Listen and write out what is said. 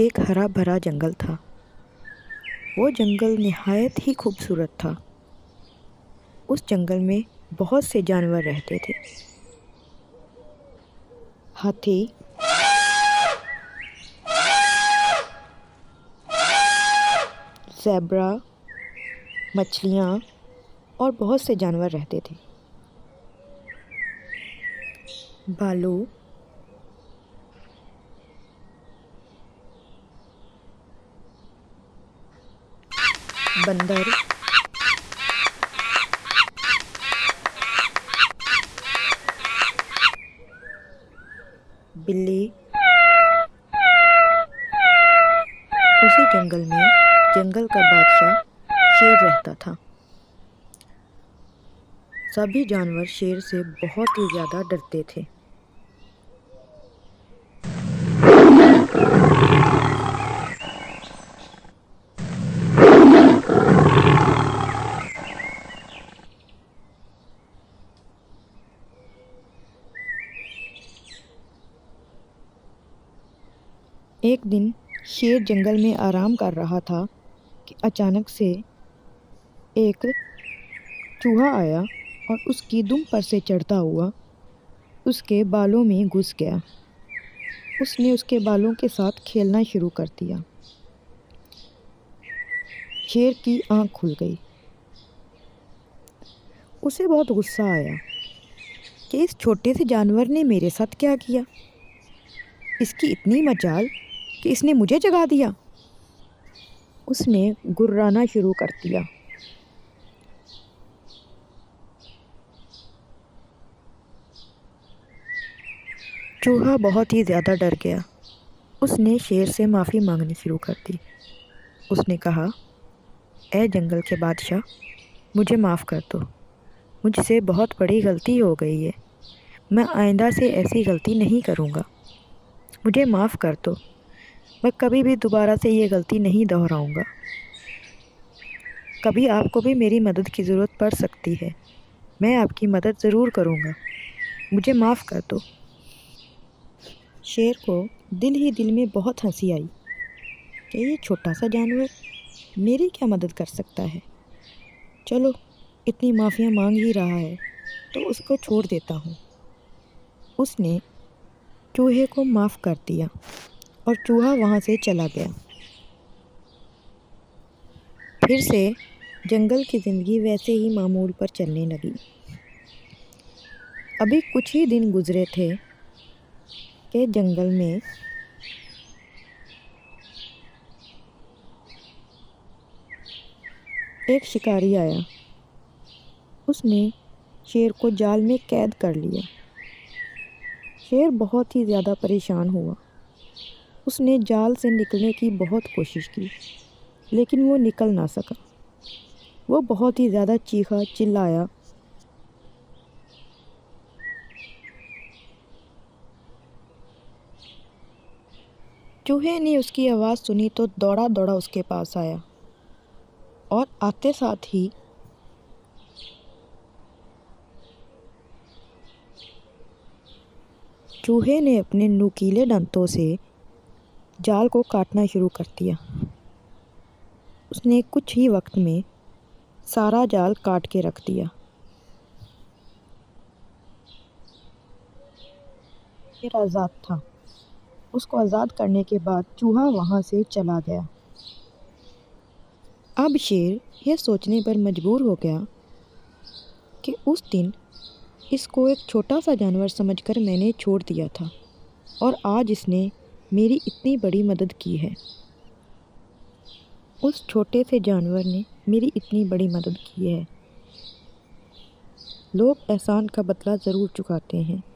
ایک ہرا بھرا جنگل تھا۔ وہ جنگل نہایت ہی خوبصورت تھا۔ اس جنگل میں بہت سے جانور رہتے تھے۔ ہاتھی، زیبرا، مچھلیاں اور بہت سے جانور رہتے تھے۔ بھالو، بندر، بلی۔ اسی جنگل میں جنگل کا بادشاہ شیر رہتا تھا۔ سبھی جانور شیر سے بہت ہی زیادہ ڈرتے تھے۔ ایک دن شیر جنگل میں آرام کر رہا تھا کہ اچانک سے ایک چوہا آیا اور اس کی دم پر سے چڑھتا ہوا اس کے بالوں میں گھس گیا۔ اس نے اس کے بالوں کے ساتھ کھیلنا شروع کر دیا۔ شیر کی آنکھ کھل گئی۔ اسے بہت غصہ آیا کہ اس چھوٹے سے جانور نے میرے ساتھ کیا کیا۔ اس کی اتنی مجال کہ اس نے مجھے جگا دیا۔ اس نے گرانا شروع کر دیا۔ چوہا بہت ہی زیادہ ڈر گیا۔ اس نے شیر سے معافی مانگنی شروع کر دی۔ اس نے کہا، اے جنگل کے بادشاہ، مجھے معاف کر دو۔ مجھ سے بہت بڑی غلطی ہو گئی ہے۔ میں آئندہ سے ایسی غلطی نہیں کروں گا۔ مجھے معاف کر دو۔ میں کبھی بھی دوبارہ سے یہ غلطی نہیں دہراؤں گا۔ کبھی آپ کو بھی میری مدد کی ضرورت پڑ سکتی ہے۔ میں آپ کی مدد ضرور کروں گا۔ مجھے معاف کر دو۔ شیر کو دل ہی دل میں بہت ہنسی آئی کہ یہ چھوٹا سا جانور میری کیا مدد کر سکتا ہے۔ چلو، اتنی معافیاں مانگ ہی رہا ہے تو اس کو چھوڑ دیتا ہوں۔ اس نے چوہے کو معاف کر دیا اور چوہا وہاں سے چلا گیا۔ پھر سے جنگل کی زندگی ویسے ہی معمول پر چلنے لگی۔ ابھی کچھ ہی دن گزرے تھے کہ جنگل میں ایک شکاری آیا۔ اس نے شیر کو جال میں قید کر لیا۔ شیر بہت ہی زیادہ پریشان ہوا۔ اس نے جال سے نکلنے کی بہت کوشش کی لیکن وہ نکل نہ سکا۔ وہ بہت ہی زیادہ چیخا، چلایا۔ چوہے نے اس کی آواز سنی تو دوڑا دوڑا اس کے پاس آیا اور آتے ساتھ ہی چوہے نے اپنے نوکیلے دانتوں سے جال کو کاٹنا شروع کر دیا۔ اس نے کچھ ہی وقت میں سارا جال کاٹ کے رکھ دیا۔ شیر آزاد تھا۔ اس کو آزاد کرنے کے بعد چوہا وہاں سے چلا گیا۔ اب شیر یہ سوچنے پر مجبور ہو گیا کہ اس دن اس کو ایک چھوٹا سا جانور سمجھ کر میں نے چھوڑ دیا تھا اور آج اس نے میری اتنی بڑی مدد کی ہے۔ اس چھوٹے سے جانور نے میری اتنی بڑی مدد کی ہے۔ لوگ احسان کا بدلہ ضرور چکاتے ہیں۔